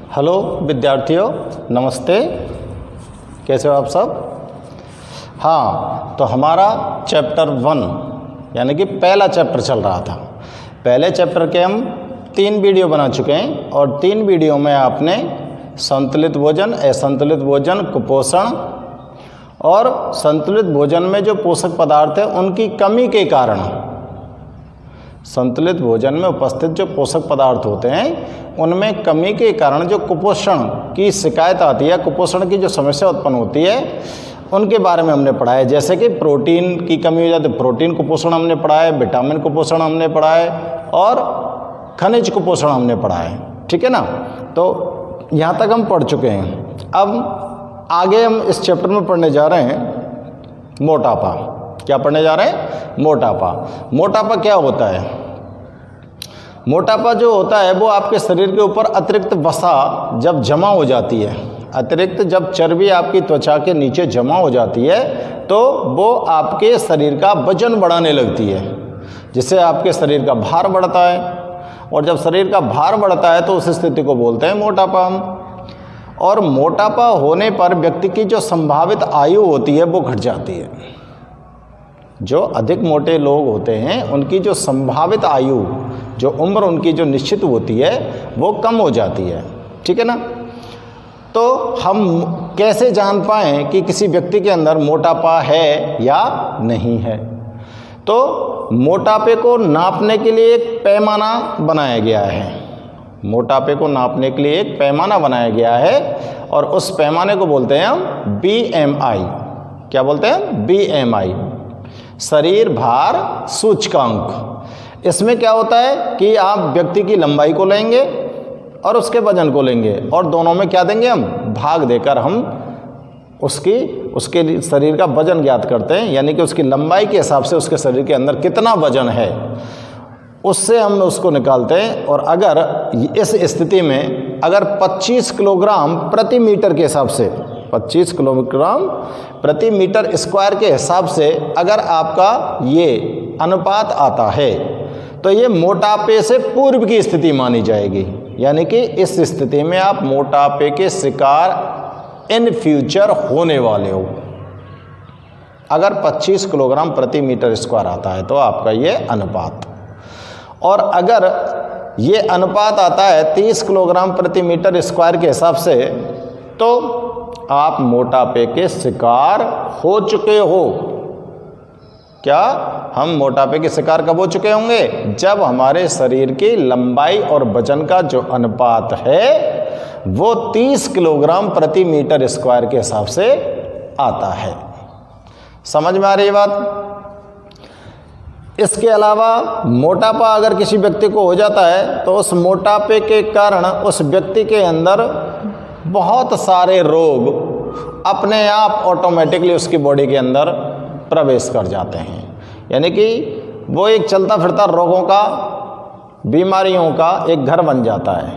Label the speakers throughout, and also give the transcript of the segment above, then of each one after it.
Speaker 1: Hello विद्यार्थियों, नमस्ते। कैसे हो आप सब? हाँ, तो हमारा चैप्टर 1 यानी कि पहला चैप्टर चल रहा था। पहले चैप्टर के हम 3 वीडियो बना चुके हैं और 3 वीडियो में आपने संतुलित भोजन, असंतुलित भोजन, कुपोषण और संतुलित भोजन में जो पोषक पदार्थ हैं उनकी कमी के कारण, संतुलित भोजन में उपस्थित जो पोषक पदार्थ होते हैं उनमें कमी के कारण जो कुपोषण की शिकायत आती है, कुपोषण की जो समस्या उत्पन्न होती है, उनके बारे में हमने पढ़ा है। जैसे कि प्रोटीन की कमी हो जाती है, प्रोटीन कुपोषण हमने पढ़ा है, विटामिन कुपोषण हमने पढ़ा है और खनिज कुपोषण हमने पढ़ा है। ठीक है ना? तो यहाँ तक हम पढ़ चुके हैं। अब आगे हम इस चैप्टर में पढ़ने जा रहे हैं मोटापा। क्या पढ़ने जा रहे हैं? मोटापा। मोटापा क्या होता है? मोटापा जो होता है वो आपके शरीर के ऊपर अतिरिक्त वसा जब जमा हो जाती है, अतिरिक्त जब चर्बी आपकी त्वचा के नीचे जमा हो जाती है तो वो आपके शरीर का वजन बढ़ाने लगती है, जिससे आपके शरीर का भार बढ़ता है। और जब शरीर का भार बढ़ता है तो उस स्थिति को बोलते हैं मोटापा। और मोटापा होने पर व्यक्ति की जो संभावित आयु होती है वो घट जाती है। जो अधिक मोटे लोग होते हैं उनकी जो संभावित आयु, जो उम्र उनकी जो निश्चित होती है वो कम हो जाती है। ठीक है ना? तो हम कैसे जान पाएँ कि किसी व्यक्ति के अंदर मोटापा है या नहीं है? तो मोटापे को नापने के लिए एक पैमाना बनाया गया है। मोटापे को नापने के लिए एक पैमाना बनाया गया है और उस पैमाने को बोलते हैं हम BMI। क्या बोलते हैं? BMI, शरीर भार सूचकांक। इसमें क्या होता है कि आप व्यक्ति की लंबाई को लेंगे और उसके वजन को लेंगे और दोनों में क्या देंगे? हम भाग देकर हम उसके शरीर का वजन ज्ञात करते हैं, यानी कि उसकी लंबाई के हिसाब से उसके शरीर के अंदर कितना वजन है उससे हम उसको निकालते हैं। और अगर इस स्थिति में अगर 25 किलोग्राम प्रति मीटर के हिसाब से, 25 किलोग्राम प्रति मीटर स्क्वायर के हिसाब से अगर आपका ये अनुपात आता है तो ये मोटापे से पूर्व की स्थिति मानी जाएगी। यानी कि इस स्थिति में आप मोटापे के शिकार इन फ्यूचर होने वाले हो। अगर 25 किलोग्राम प्रति मीटर स्क्वायर आता है तो आपका ये अनुपात, और अगर ये अनुपात आता है 30 किलोग्राम प्रति मीटर स्क्वायर के हिसाब से तो आप मोटापे के शिकार हो चुके हो। क्या हम मोटापे के शिकार कब हो चुके होंगे? जब हमारे शरीर की लंबाई और वजन का जो अनुपात है वो 30 किलोग्राम प्रति मीटर स्क्वायर के हिसाब से आता है। समझ में आ रही बात? इसके अलावा मोटापा अगर किसी व्यक्ति को हो जाता है तो उस मोटापे के कारण उस व्यक्ति के अंदर बहुत सारे रोग अपने आप ऑटोमेटिकली उसकी बॉडी के अंदर प्रवेश कर जाते हैं। यानी कि वो एक चलता फिरता रोगों का, बीमारियों का एक घर बन जाता है।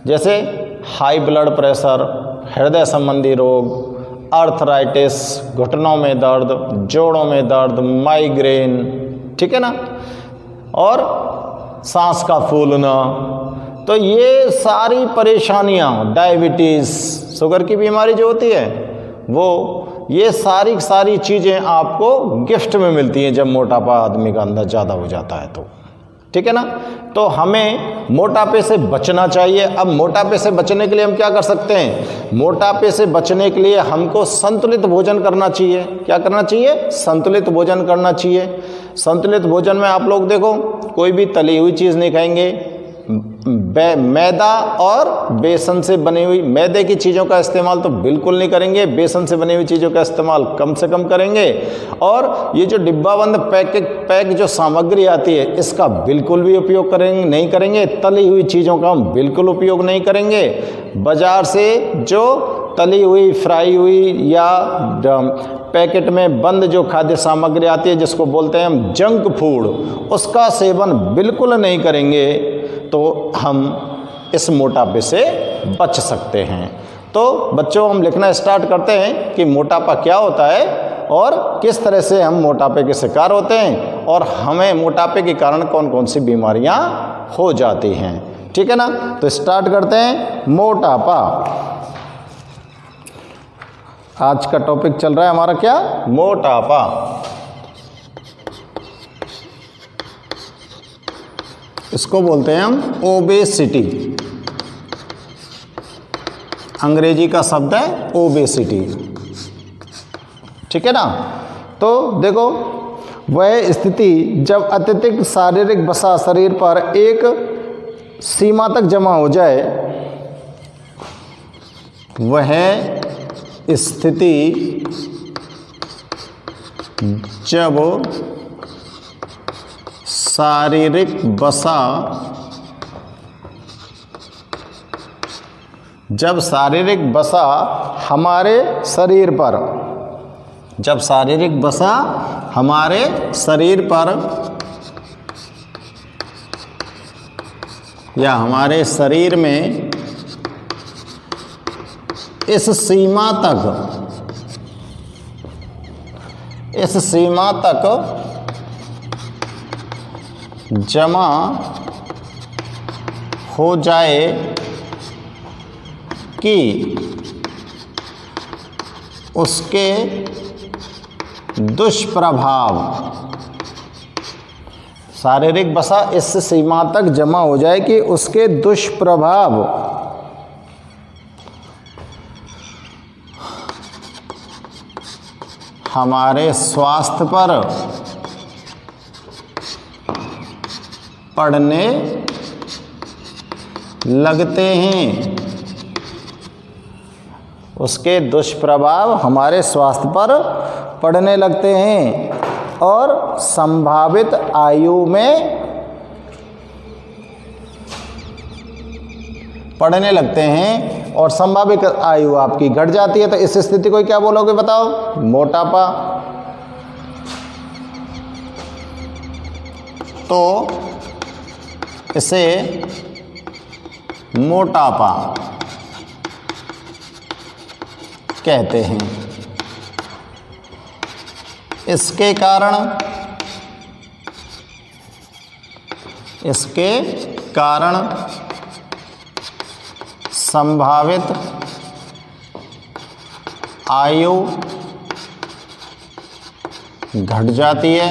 Speaker 1: जैसे हाई ब्लड प्रेशर, हृदय संबंधी रोग, आर्थराइटिस, घुटनों में दर्द, जोड़ों में दर्द, माइग्रेन, ठीक है ना, और सांस का फूलना। तो ये सारी परेशानियाँ, डायबिटीज़, शुगर की बीमारी जो होती है वो, ये सारी चीज़ें आपको गिफ्ट में मिलती हैं जब मोटापा आदमी का अंदर ज़्यादा हो जाता है तो। ठीक है ना? तो हमें मोटापे से बचना चाहिए। अब मोटापे से बचने के लिए हम क्या कर सकते हैं? मोटापे से बचने के लिए हमको संतुलित भोजन करना चाहिए। क्या करना चाहिए? संतुलित भोजन करना चाहिए। संतुलित भोजन में आप लोग देखो, कोई भी तली हुई चीज़ नहीं खाएंगे। मैदा और बेसन से बनी हुई, मैदे की चीज़ों का इस्तेमाल तो बिल्कुल नहीं करेंगे, बेसन से बनी हुई चीज़ों का इस्तेमाल कम से कम करेंगे। और ये जो डिब्बाबंद पैक जो सामग्री आती है इसका बिल्कुल भी उपयोग नहीं करेंगे। तली हुई चीज़ों का हम बिल्कुल उपयोग नहीं करेंगे। बाज़ार से जो तली हुई, फ्राई हुई या पैकेट में बंद जो खाद्य सामग्री आती है जिसको बोलते हैं हम जंक फूड, उसका सेवन बिल्कुल नहीं करेंगे तो हम इस मोटापे से बच सकते हैं। तो बच्चों, हम लिखना स्टार्ट करते हैं कि मोटापा क्या होता है और किस तरह से हम मोटापे के शिकार होते हैं और हमें मोटापे के कारण कौन कौन सी बीमारियां हो जाती हैं। ठीक है ना। तो स्टार्ट करते हैं। मोटापा, आज का टॉपिक चल रहा है हमारा क्या, मोटापा। इसको बोलते हैं हम ओबेसिटी, अंग्रेजी का शब्द है ओबेसिटी, ठीक है ना। तो देखो, वह स्थिति जब अत्यधिक शारीरिक वसा शरीर पर एक सीमा तक जमा हो जाए, वह स्थिति जब शारीरिक वसा हमारे शरीर पर, जब शारीरिक वसा हमारे शरीर पर या हमारे शरीर में इस सीमा तक जमा हो जाए कि उसके दुष्प्रभाव, शारीरिक वसा इस सीमा तक जमा हो जाए कि उसके दुष्प्रभाव हमारे स्वास्थ्य पर पड़ने लगते हैं, उसके दुष्प्रभाव हमारे स्वास्थ्य पर पड़ने लगते हैं और संभावित आयु में पड़ने लगते हैं और संभावित आयु आपकी घट जाती है। तो इस स्थिति को क्या बोलोगे बताओ, मोटापा। तो इसे मोटापा कहते हैं। इसके कारण संभावित आयु घट जाती है।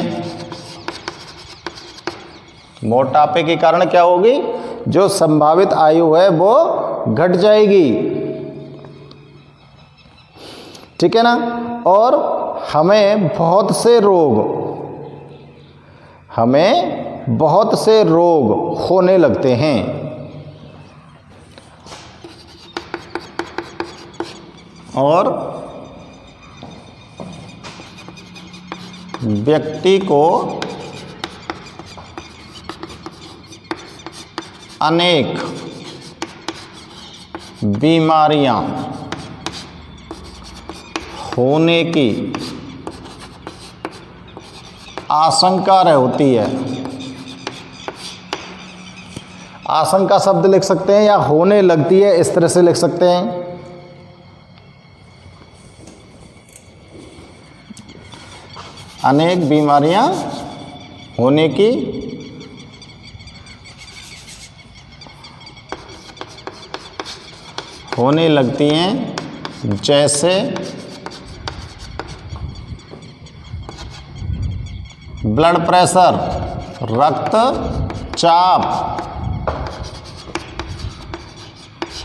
Speaker 1: मोटापे के कारण क्या होगी, जो संभावित आयु है वो घट जाएगी, ठीक है ना। और हमें बहुत से रोग होने लगते हैं। और व्यक्ति को अनेक बीमारियां होने की आशंका होती है। आशंका शब्द लिख सकते हैं या होने लगती है, इस तरह से लिख सकते हैं। अनेक बीमारियां होने की होने लगती हैं, जैसे ब्लड प्रेशर, रक्तचाप,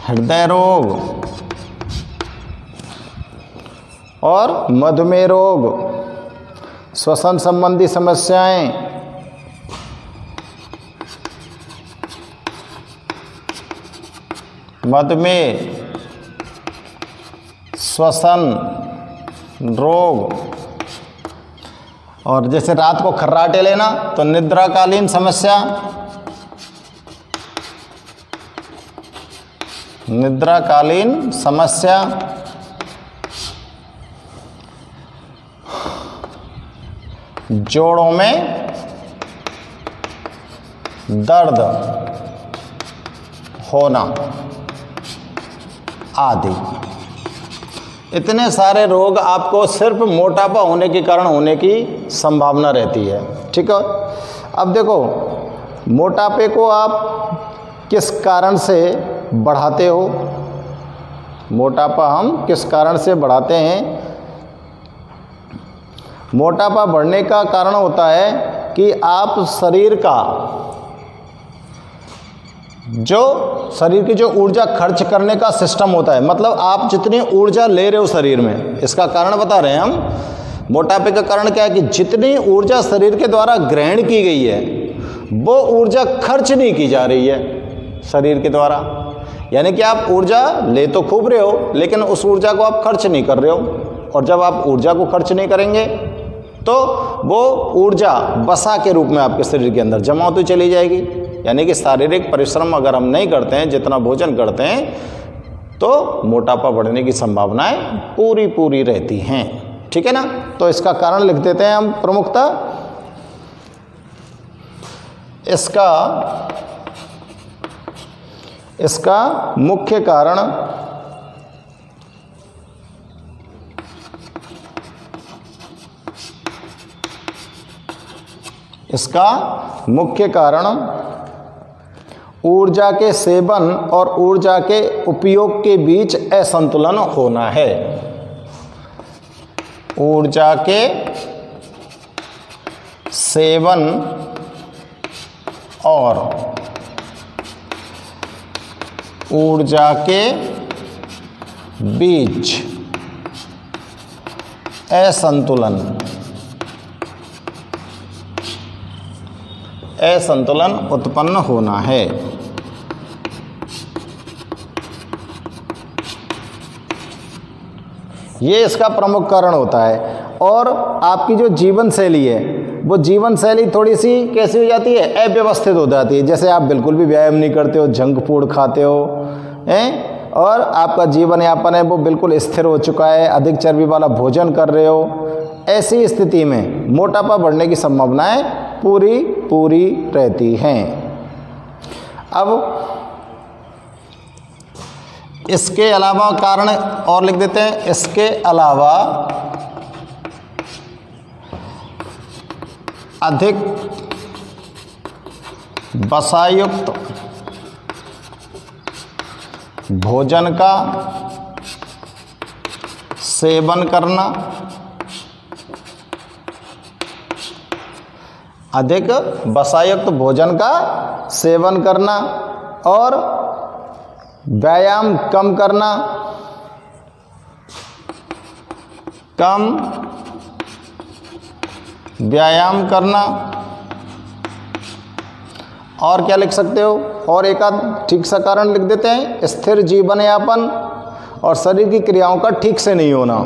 Speaker 1: हृदय रोग और मधुमेह रोग, श्वसन संबंधी समस्याएं, मधुमेह, श्वसन रोग, और जैसे रात को खर्राटे लेना तो निद्राकालीन समस्या, निद्राकालीन समस्या, जोड़ों में दर्द होना आदि। इतने सारे रोग आपको सिर्फ मोटापा होने के कारण होने की संभावना रहती है, ठीक है। अब देखो, मोटापे को आप किस कारण से बढ़ाते हो? मोटापा हम किस कारण से बढ़ाते हैं? मोटापा बढ़ने का कारण होता है कि आप शरीर की जो ऊर्जा खर्च करने का सिस्टम होता है, मतलब आप जितनी ऊर्जा ले रहे हो शरीर में, इसका कारण बता रहे हैं हम। मोटापे का कारण क्या है कि जितनी ऊर्जा शरीर के द्वारा ग्रहण की गई है वो ऊर्जा खर्च नहीं की जा रही है शरीर के द्वारा। यानी कि आप ऊर्जा ले तो खूब रहे हो लेकिन उस ऊर्जा को आप खर्च नहीं कर रहे हो, और जब आप ऊर्जा को खर्च नहीं करेंगे तो वो ऊर्जा वसा के रूप में आपके शरीर के अंदर जमा होती चली जाएगी। यानी कि शारीरिक परिश्रम अगर हम नहीं करते हैं, जितना भोजन करते हैं, तो मोटापा बढ़ने की संभावनाएं पूरी रहती हैं। ठीक है ना? तो इसका कारण लिख देते हैं हम प्रमुखतः। इसका मुख्य कारण ऊर्जा के सेवन और ऊर्जा के उपयोग के बीच असंतुलन होना है। ऊर्जा के सेवन और ऊर्जा के बीच असंतुलन उत्पन्न होना है। ये इसका प्रमुख कारण होता है। और आपकी जो जीवन शैली है वो जीवन शैली थोड़ी सी कैसी हो जाती है? अव्यवस्थित हो जाती है। जैसे आप बिल्कुल भी व्यायाम नहीं करते हो, जंक फूड खाते हो हैं, और आपका जीवन यापन है वो बिल्कुल स्थिर हो चुका है, अधिक चर्बी वाला भोजन कर रहे हो। ऐसी स्थिति में मोटापा बढ़ने की संभावनाएं पूरी रहती हैं। अब इसके अलावा कारण और लिख देते हैं। इसके अलावा अधिक वसायुक्त भोजन का सेवन करना, अधिक वसायुक्त भोजन का सेवन करना और व्यायाम कम करना, कम व्यायाम करना। और क्या लिख सकते हो? और एक आध ठीक सा कारण लिख देते हैं। स्थिर जीवन यापन और शरीर की क्रियाओं का ठीक से नहीं होना।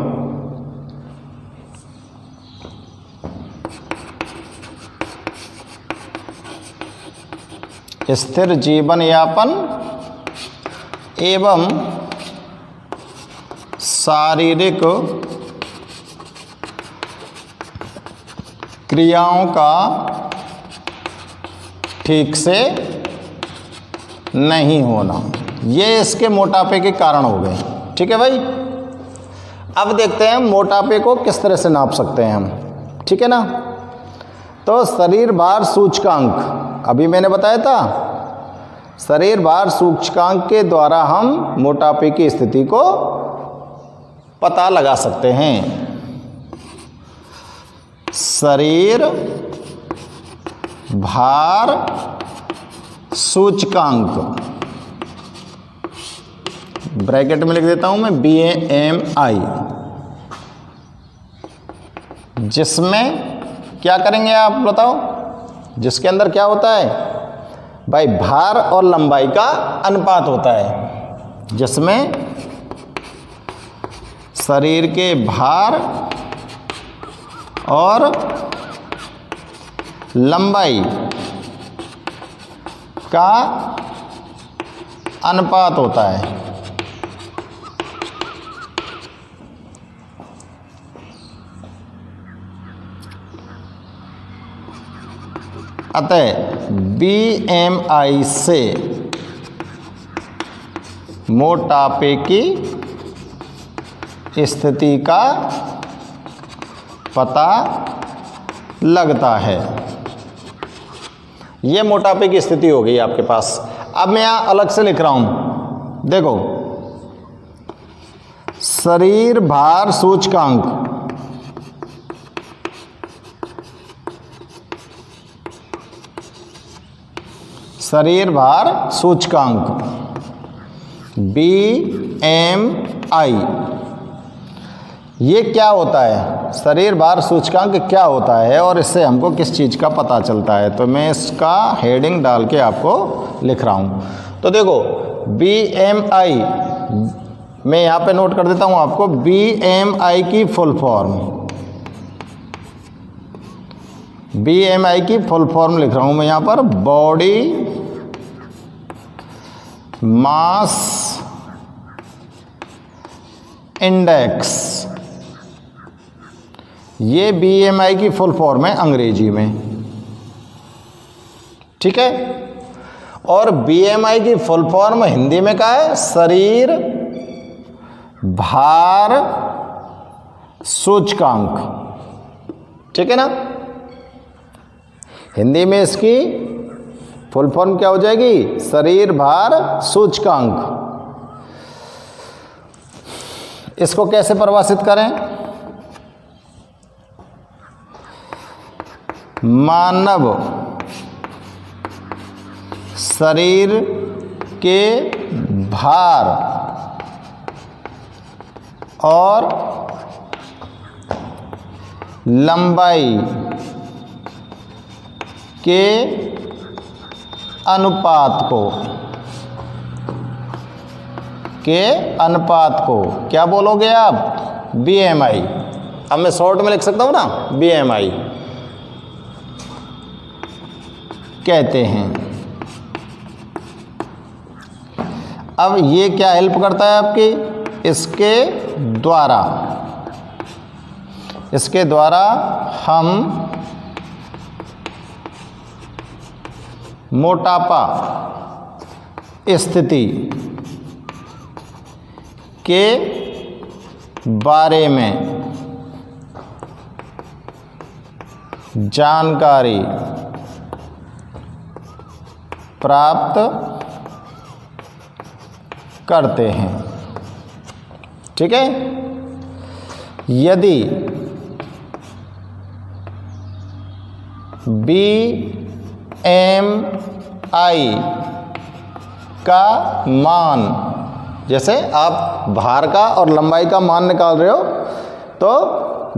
Speaker 1: स्थिर जीवन यापन एवं शारीरिक क्रियाओं का ठीक से नहीं होना, ये इसके मोटापे के कारण हो गए। ठीक है भाई? अब देखते हैं मोटापे को किस तरह से नाप सकते हैं हम। ठीक है ना? तो शरीर भार सूचकांक अभी मैंने बताया था। शरीर भार सूचकांक के द्वारा हम मोटापे की स्थिति को पता लगा सकते हैं। शरीर भार सूचकांक, ब्रैकेट में लिख देता हूं मैं BMI, जिसमें क्या करेंगे आप बताओ? जिसके अंदर क्या होता है भाई? भार और लंबाई का अनुपात होता है, जिसमें शरीर के भार और लंबाई का अनुपात होता है। अतः BMI से मोटापे की स्थिति का पता लगता है। ये मोटापे की स्थिति हो गई आपके पास। अब मैं यहाँ अलग से लिख रहा हूं, देखो शरीर भार सूचकांक, शरीर भार सूचकांक BMI, ये क्या होता है, शरीर भार सूचकांक क्या होता है और इससे हमको किस चीज़ का पता चलता है। तो मैं इसका हेडिंग डाल के आपको लिख रहा हूँ। तो देखो BMI, मैं यहाँ पे नोट कर देता हूँ आपको, BMI की फुल फॉर्म, BMI की फुल फॉर्म लिख रहा हूँ मैं यहाँ पर, बॉडी मास इंडेक्स, ये BMI की फुल फॉर्म है अंग्रेजी में, ठीक है। और BMI की फुल फॉर्म हिंदी में क्या है, शरीर भार सूचकांक, ठीक है ना। हिंदी में इसकी फुल फॉर्म क्या हो जाएगी, शरीर भार सूचकांक। इसको कैसे परिभाषित करें, मानव शरीर के भार और लंबाई के अनुपात को क्या बोलोगे आप, BMI। अब मैं शॉर्ट में लिख सकता हूं ना, BMI कहते हैं। अब ये क्या हेल्प करता है आपकी, इसके द्वारा हम मोटापा स्थिति के बारे में जानकारी प्राप्त करते हैं, ठीक है। यदि BMI का मान, जैसे आप भार का और लंबाई का मान निकाल रहे हो, तो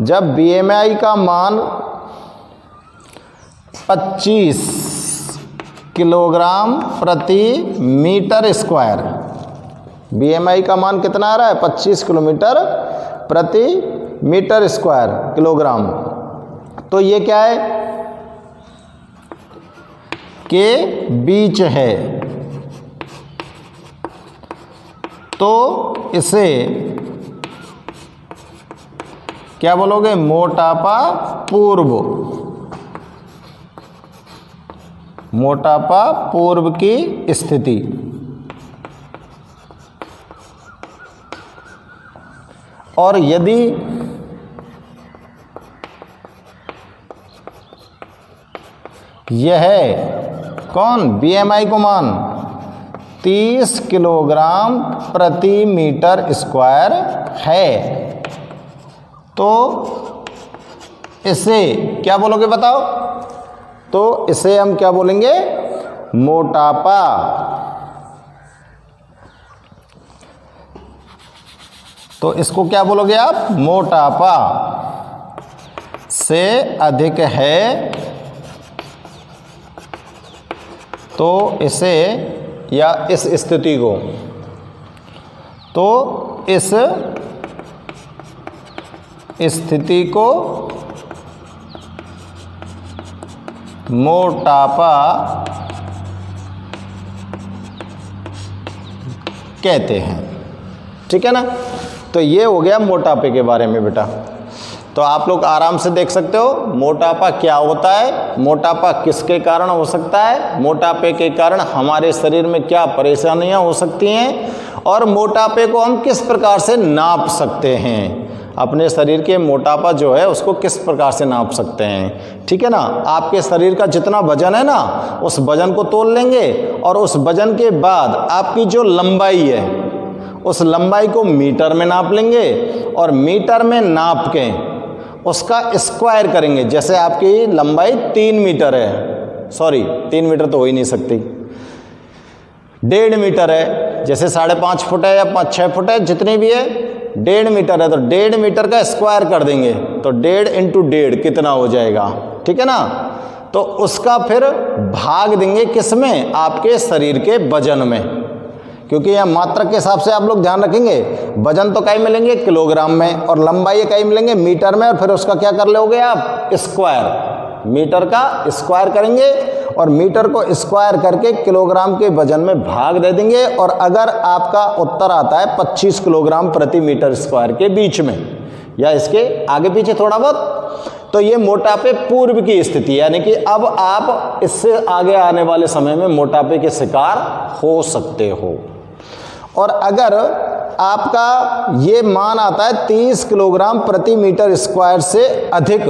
Speaker 1: जब BMI का मान 25 किलोग्राम प्रति मीटर स्क्वायर, BMI का मान कितना आ रहा है, 25 किलोमीटर प्रति मीटर स्क्वायर किलोग्राम, तो ये क्या है, के बीच है, तो इसे क्या बोलोगे, मोटापा पूर्व की स्थिति। और यदि यह कौन, BMI को मान 30 किलोग्राम प्रति मीटर स्क्वायर है, तो इसे क्या बोलोगे बताओ, तो इसे हम क्या बोलेंगे, मोटापा। तो इसको क्या बोलोगे आप, मोटापा से अधिक है, तो इसे, या इस स्थिति को, तो इस स्थिति को मोटापा कहते हैं, ठीक है ना। तो ये हो गया मोटापे के बारे में बेटा। तो आप लोग आराम से देख सकते हो मोटापा क्या होता है, मोटापा किसके कारण हो सकता है, मोटापे के कारण हमारे शरीर में क्या परेशानियां हो सकती हैं, और मोटापे को हम किस प्रकार से नाप सकते हैं, अपने शरीर के मोटापा जो है उसको किस प्रकार से नाप सकते हैं। ठीक है ना, आपके शरीर का जितना वजन है ना उस वजन को तोल लेंगे और उस वजन के बाद आपकी जो लंबाई है उस लंबाई को मीटर में नाप लेंगे और मीटर में नाप के उसका स्क्वायर करेंगे। जैसे आपकी लंबाई 3 मीटर है, सॉरी 3 मीटर तो हो ही नहीं सकती, 1.5 मीटर है, जैसे 5.5 फुट है या 5-6 फुट है, जितनी भी है 1.5 मीटर है, तो 1.5 मीटर का स्क्वायर कर देंगे तो 1.5 × 1.5 कितना हो जाएगा। ठीक है ना, तो उसका फिर भाग देंगे किस में, आपके शरीर के वजन में, क्योंकि यहाँ मात्रक के हिसाब से आप लोग ध्यान रखेंगे, वजन तो कई मिलेंगे किलोग्राम में और लंबाई कई मिलेंगे मीटर में, और फिर उसका क्या कर लोगे आप, स्क्वायर, मीटर का स्क्वायर करेंगे और मीटर को स्क्वायर करके किलोग्राम के वजन में भाग दे देंगे। और अगर आपका उत्तर आता है 25 किलोग्राम प्रति मीटर स्क्वायर के बीच में या इसके आगे पीछे थोड़ा बहुत, तो ये मोटापे पूर्व की स्थिति है, यानी कि अब आप इससे आगे आने वाले समय में मोटापे के शिकार हो सकते हो। और अगर आपका ये मान आता है 30 किलोग्राम प्रति मीटर स्क्वायर से अधिक,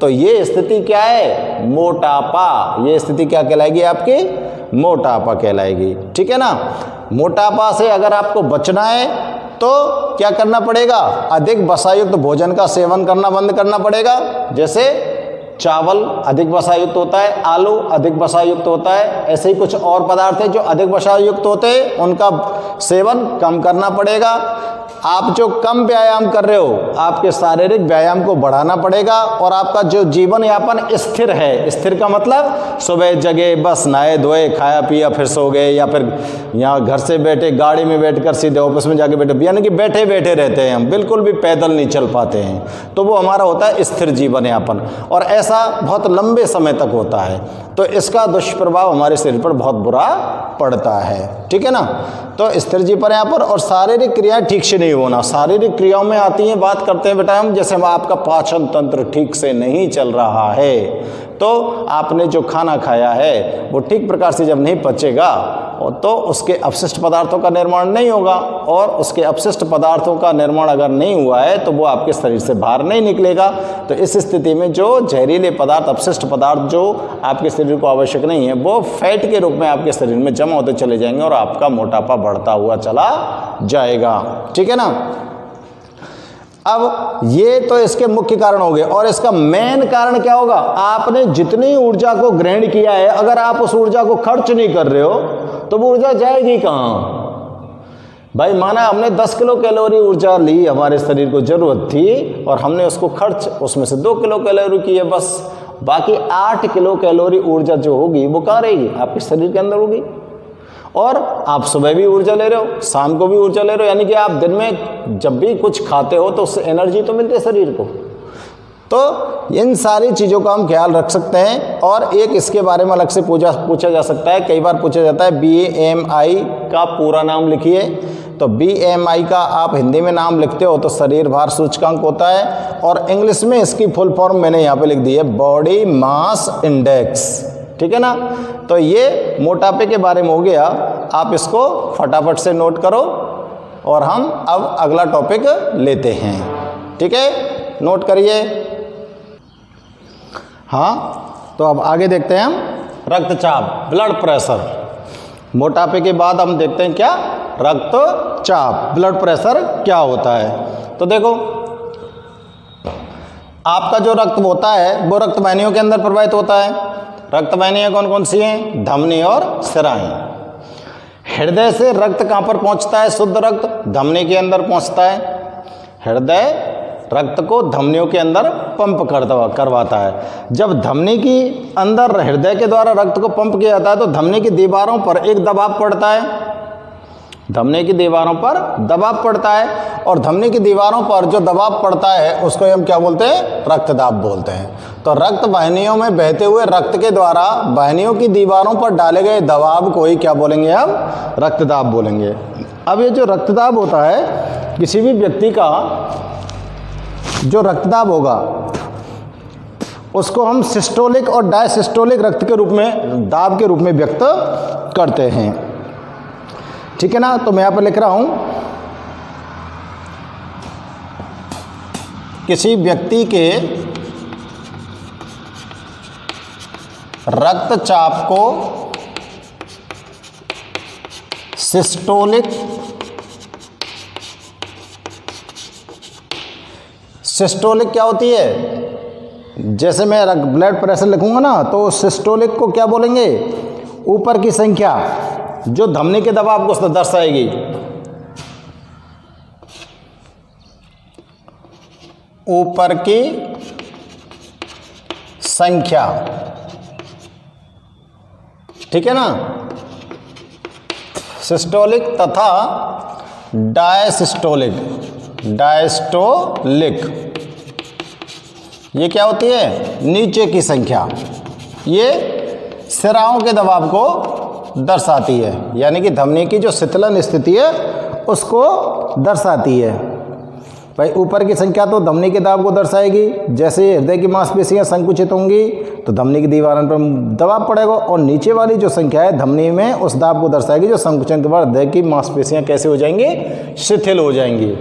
Speaker 1: तो ये स्थिति क्या है, मोटापा। ये स्थिति क्या कहलाएगी आपकी, मोटापा कहलाएगी। ठीक है ना, मोटापा से अगर आपको बचना है तो क्या करना पड़ेगा, अधिक वसायुक्त भोजन का सेवन करना बंद करना पड़ेगा। जैसे चावल अधिक वसायुक्त होता है, आलू अधिक वसायुक्त होता है, ऐसे ही कुछ और पदार्थ हैं जो अधिक वसायुक्त होते हैं, उनका सेवन कम करना पड़ेगा। आप जो कम व्यायाम कर रहे हो, आपके शारीरिक व्यायाम को बढ़ाना पड़ेगा। और आपका जो जीवन यापन स्थिर है, स्थिर का मतलब सुबह जगे बस नहाए धोए खाया पिया फिर सो गए, या फिर यहाँ घर से बैठे गाड़ी में बैठकर सीधे ऑफिस में जाके बैठे, यानी कि बैठे बैठे रहते हैं हम, बिल्कुल भी पैदल नहीं चल पाते हैं, तो वो हमारा होता है स्थिर जीवन यापन, और ऐसा बहुत लंबे समय तक होता है। तो इसका दुष्प्रभाव हमारे शरीर पर बहुत बुरा पड़ता है। ठीक है ना, तो स्थिर जीवन यापन और शारीरिक क्रियाएं ठीक से नहीं होना। शारीरिक क्रियाओं में आती हैं, बात करते हैं बेटा हम, जैसे आपका पाचन तंत्र ठीक से नहीं चल रहा है, तो आपने जो खाना खाया है वो ठीक प्रकार से जब नहीं पचेगा तो उसके अपशिष्ट पदार्थों का निर्माण नहीं होगा, और उसके अपशिष्ट पदार्थों का निर्माण अगर नहीं हुआ है तो वो आपके शरीर से बाहर नहीं निकलेगा। तो इस स्थिति में जो जहरीले पदार्थ, अपशिष्ट पदार्थ जो आपके शरीर को आवश्यक नहीं है, वो फैट के रूप में आपके शरीर में जमा होते चले जाएंगे और आपका मोटापा बढ़ता हुआ चला जाएगा। ठीक है ना, अब ये तो इसके मुख्य कारण हो गए, और इसका मेन कारण क्या होगा, आपने जितनी ऊर्जा को ग्रहण किया है, अगर आप उस ऊर्जा को खर्च नहीं कर रहे हो तो वो ऊर्जा जाएगी कहाँ। भाई माना हमने 10 किलो कैलोरी ऊर्जा ली, हमारे शरीर को जरूरत थी, और हमने उसको खर्च उसमें से 2 किलो कैलोरी की है बस, बाकी 8 किलो कैलोरी ऊर्जा जो होगी वो कहाँ रहेगी, आपके शरीर के अंदर होगी। और आप सुबह भी ऊर्जा ले रहे हो, शाम को भी ऊर्जा ले रहे हो, यानी कि आप दिन में जब भी कुछ खाते हो तो उससे एनर्जी तो मिलती है शरीर को। तो इन सारी चीज़ों का हम ख्याल रख सकते हैं। और एक इसके बारे में अलग से पूछा जा सकता है, कई बार पूछा जाता है BMI का पूरा नाम लिखिए। तो BMI का आप हिंदी में नाम लिखते हो तो शरीर भार सूचकांक होता है, और इंग्लिश में इसकी फुल फॉर्म मैंने यहाँ पे लिख दी है, बॉडी मास इंडेक्स। ठीक है ना, तो ये मोटापे के बारे में हो गया, आप इसको फटाफट से नोट करो और हम अब अगला टॉपिक लेते हैं। ठीक है, नोट करिए। हाँ, तो अब आगे देखते हैं हम रक्तचाप, ब्लड प्रेशर। मोटापे के बाद हम देखते हैं क्या, रक्तचाप, ब्लड प्रेशर क्या होता है। तो देखो, आपका जो रक्त होता है वो रक्त वाहिनियों के अंदर प्रवाहित होता है। रक्त वाहिनियाँ कौन कौन सी हैं, धमनी और सिराएं। हृदय से रक्त कहाँ पर पहुँचता है, शुद्ध रक्त धमनी के अंदर पहुँचता है। हृदय रक्त को धमनियों के अंदर पंप करवाता है। जब धमनी की अंदर हृदय के द्वारा रक्त को पंप किया जाता है तो धमनी की दीवारों पर एक दबाव पड़ता है, धमनी की दीवारों पर दबाव पड़ता है, और धमनी की दीवारों पर जो दबाव पड़ता है उसको हम क्या बोलते हैं, रक्तदाब बोलते हैं। तो रक्त वाहिनियों में बहते हुए रक्त के द्वारा वाहिनियों की दीवारों पर डाले गए दबाव को ही क्या बोलेंगे, हम रक्तदाब बोलेंगे। अब ये जो रक्तदाब होता है, किसी भी व्यक्ति का जो रक्तदाब होगा उसको हम सिस्टोलिक और डायसिस्टोलिक रक्त के रूप में, दाब के रूप में व्यक्त करते हैं। ठीक है ना। तो मैं यहाँ पर लिख रहा हूँ, किसी व्यक्ति के रक्तचाप को सिस्टोलिक क्या होती है, जैसे मैं ब्लड प्रेशर लिखूंगा ना, तो सिस्टोलिक को क्या बोलेंगे, ऊपर की संख्या जो धमनी के दबाव को दर्शाएगी। ऊपर की संख्या, ठीक है ना। सिस्टोलिक तथा डायसिस्टोलिक, ये क्या होती है, नीचे की संख्या। ये सिराओं के दबाव को दर्शाती है, यानी कि धमनी की जो शीतलन स्थिति है उसको दर्शाती है। भाई ऊपर की संख्या तो धमनी के दबाव को दर्शाएगी, जैसे हृदय की मांसपेशियां संकुचित होंगी तो धमनी की दीवारों पर दबाव पड़ेगा, और नीचे वाली जो संख्या है धमनी में उस दबाव को दर्शाएगी जो संकुचन के बाद हृदय की मांसपेशियां कैसे हो जाएंगी, शिथिल हो जाएंगी।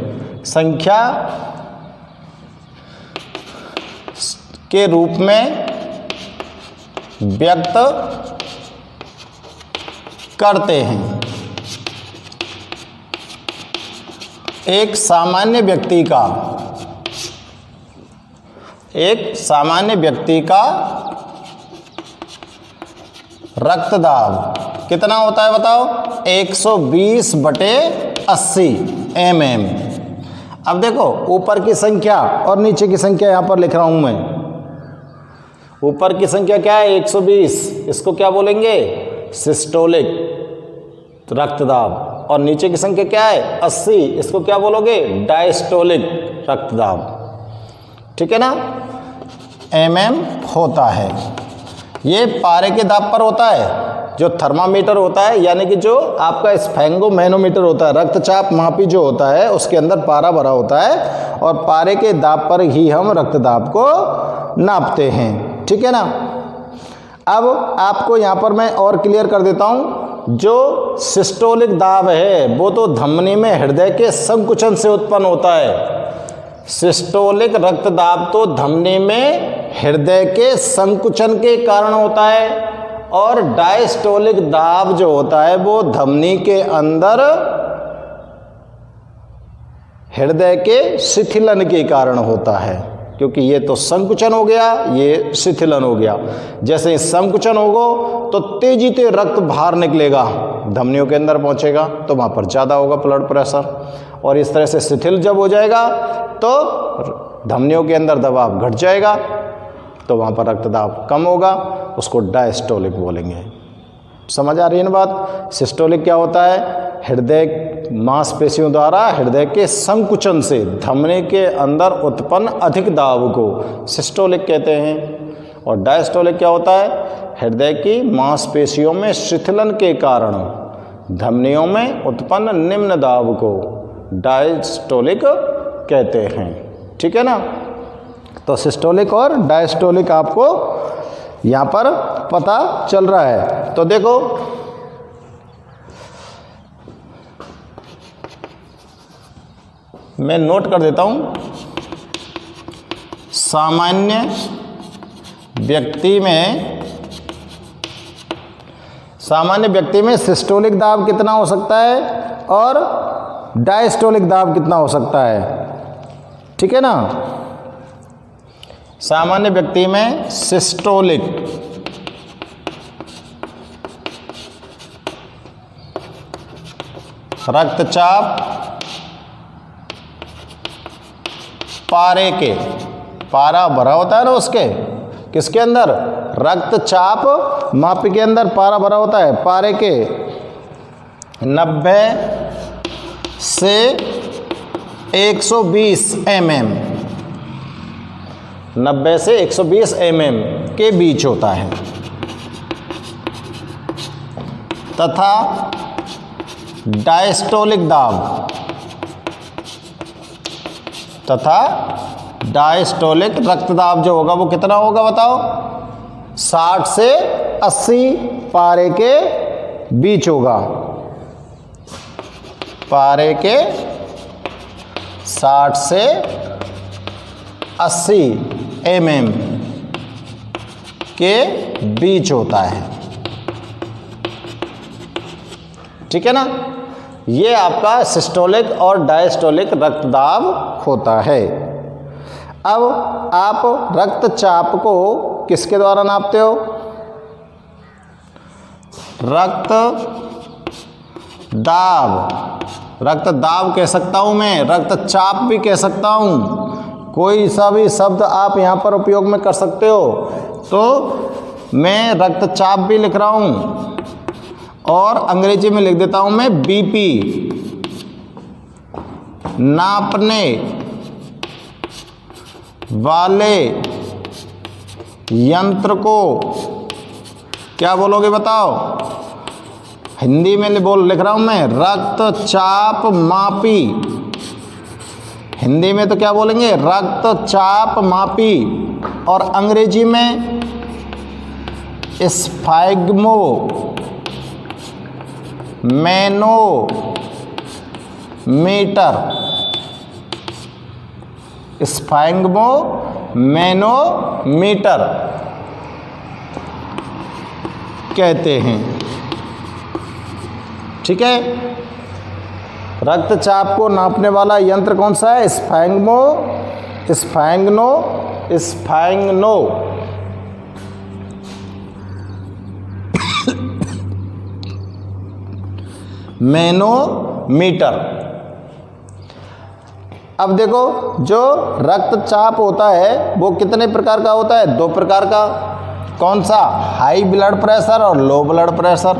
Speaker 1: संख्या के रूप में व्यक्त करते हैं। एक सामान्य व्यक्ति का रक्तदाब कितना होता है बताओ, 120/80 mm। अब देखो ऊपर की संख्या और नीचे की संख्या यहां पर लिख रहा हूं मैं। ऊपर की संख्या क्या है, 120, इसको क्या बोलेंगे, सिस्टोलिक रक्तदाब, और नीचे की संख्या क्या है, 80, इसको क्या बोलोगे, डायस्टोलिक रक्तदाब, ठीक है ना। mm होता है, ये पारे के दाब पर होता है। जो थर्मामीटर होता है, यानी कि जो आपका स्फेंगोमैनोमीटर होता है, रक्तचाप मापी जो होता है, उसके अंदर पारा भरा होता है, और पारे के दाब पर ही हम रक्तदाब को नापते हैं, ठीक है ना। अब आपको यहाँ पर मैं और क्लियर कर देता हूँ, जो सिस्टोलिक दाब है वो तो धमनी में हृदय के संकुचन से उत्पन्न होता है। सिस्टोलिक रक्तदाब तो धमनी में हृदय के संकुचन के कारण होता है, और डायस्टोलिक दाब जो होता है वो धमनी के अंदर हृदय के शिथिलन के कारण होता है, क्योंकि ये तो संकुचन हो गया, ये शिथिलन हो गया। जैसे ही संकुचन होगा तो तेजी से रक्त बाहर निकलेगा, धमनियों के अंदर पहुंचेगा, तो वहाँ पर ज़्यादा होगा ब्लड प्रेशर, और इस तरह से शिथिल जब हो जाएगा तो धमनियों के अंदर दबाव घट जाएगा, तो वहाँ पर रक्तदाब कम होगा, उसको डायस्टोलिक बोलेंगे। समझ आ रही है ना बात। सिस्टोलिक क्या होता है, हृदय मांसपेशियों द्वारा हृदय के संकुचन से धमनी के अंदर उत्पन्न अधिक दाब को सिस्टोलिक कहते हैं। और डायस्टोलिक क्या होता है, हृदय की मांसपेशियों में शिथिलन के कारण धमनियों में उत्पन्न निम्न दाब को डायस्टोलिक कहते हैं, ठीक है ना। तो सिस्टोलिक और डायस्टोलिक आपको यहाँ पर पता चल रहा है। तो देखो मैं नोट कर देता हूँ, सामान्य व्यक्ति में सिस्टोलिक दाब कितना हो सकता है और डायस्टोलिक दाब कितना हो सकता है, ठीक है ना। सामान्य व्यक्ति में सिस्टोलिक रक्तचाप पारा भरा होता है ना उसके, किसके अंदर, रक्तचाप मापी के अंदर पारा भरा होता है, पारे के 90 से 120 mm, 90 से 120 mm के बीच होता है। तथा डायस्टोलिक रक्तदाब जो होगा वो कितना होगा बताओ, 60 से 80 पारे के बीच होगा। पारे के 60 से 80 mm के बीच होता है। ठीक है ना, ये आपका सिस्टोलिक और डायस्टोलिक रक्तदाब होता है। अब आप रक्तचाप को किसके द्वारा नापते हो? रक्तदाब कह सकता हूं मैं, रक्तचाप भी कह सकता हूं, कोई सा भी शब्द आप यहां पर उपयोग में कर सकते हो। तो मैं रक्तचाप भी लिख रहा हूं और अंग्रेजी में लिख देता हूं मैं बीपी। नापने वाले यंत्र को क्या बोलोगे बताओ? हिंदी में लिख रहा हूं मैं, रक्तचाप मापी। हिंदी में तो क्या बोलेंगे? रक्तचाप मापी। और अंग्रेजी में स्फैग्मो मैनोमीटर। स्फैग्मो मैनोमीटर कहते हैं। ठीक है, रक्तचाप को नापने वाला यंत्र कौन सा है? स्फैग्नो मैनोमीटर। अब देखो, जो रक्तचाप होता है वो कितने प्रकार का होता है? 2 प्रकार का। कौन सा? हाई ब्लड प्रेशर और लो ब्लड प्रेशर।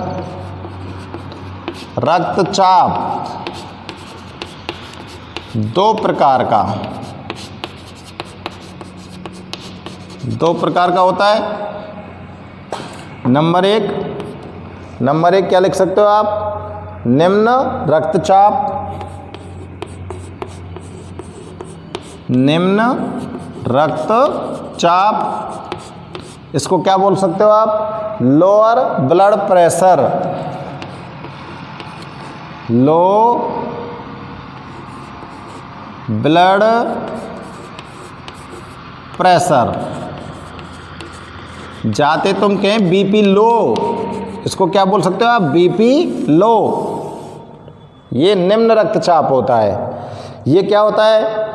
Speaker 1: रक्तचाप 2 प्रकार का होता है। नंबर एक क्या लिख सकते हो आप? निम्न रक्तचाप। इसको क्या बोल सकते हो आप? Lower blood pressure. Low blood pressure. जाते तुम कहें बीपी लो, इसको क्या बोल सकते हो आप? BP low. ये निम्न रक्तचाप होता है। ये क्या होता है?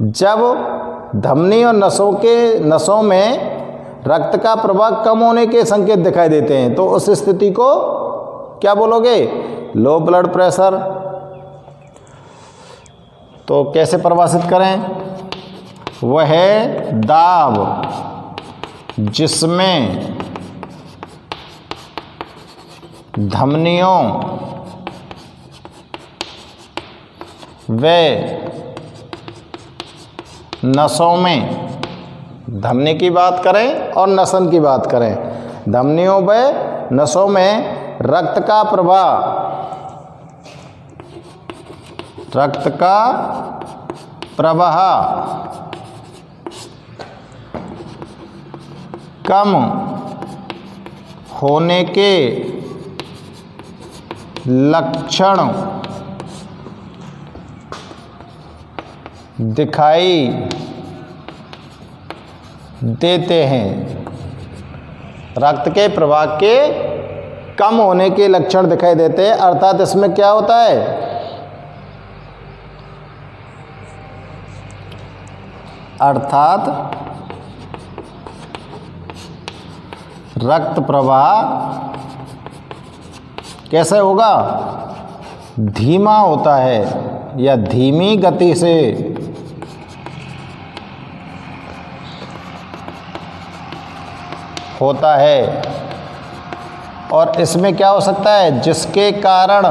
Speaker 1: जब धमनी और नसों में रक्त का प्रवाह कम होने के संकेत दिखाई देते हैं, तो उस स्थिति को क्या बोलोगे? Low blood pressure. तो कैसे परिभाषित करें? वह है दाब जिसमें धमनियों व नसों में, धमनी की बात करें और नसन की बात करें, धमनियों व नसों में रक्त का प्रवाह कम होने के लक्षण दिखाई देते हैं। रक्त के प्रवाह के कम होने के लक्षण दिखाई देते हैं, अर्थात इसमें क्या होता है? रक्त प्रवाह कैसे होगा? धीमा होता है या धीमी गति से होता है। और इसमें क्या हो सकता है? जिसके कारण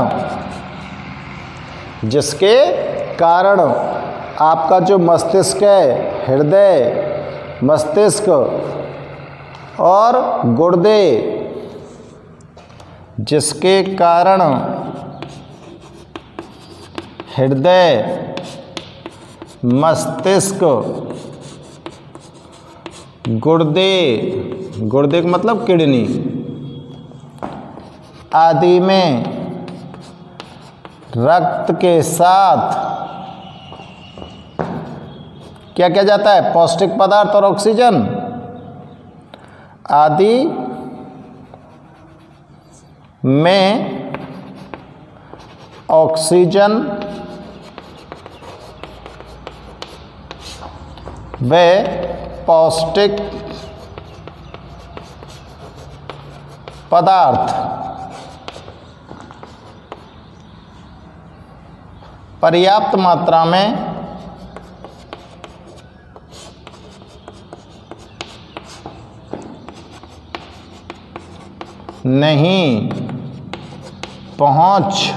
Speaker 1: आपका जो मस्तिष्क है, हृदय, मस्तिष्क और गुर्दे, जिसके कारण हृदय, मस्तिष्क, गुर्दे का मतलब किडनी आदि में रक्त के साथ क्या किया जाता है, पौष्टिक पदार्थ और ऑक्सीजन आदि में ऑक्सीजन व पौष्टिक पदार्थ पर्याप्त मात्रा में नहीं पहुंच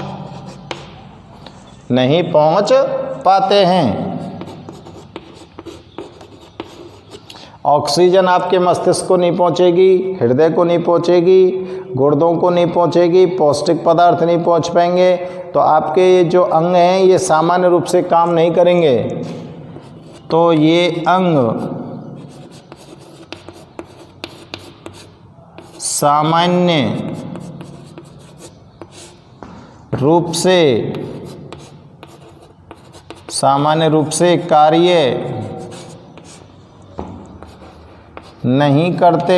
Speaker 1: पाते हैं। ऑक्सीजन आपके मस्तिष्क को नहीं पहुंचेगी, हृदय को नहीं पहुंचेगी, गुर्दों को नहीं पहुंचेगी, पौष्टिक पदार्थ नहीं पहुंच पाएंगे, तो आपके ये जो अंग हैं ये सामान्य रूप से काम नहीं करेंगे। तो ये अंग सामान्य रूप से कार्य नहीं करते,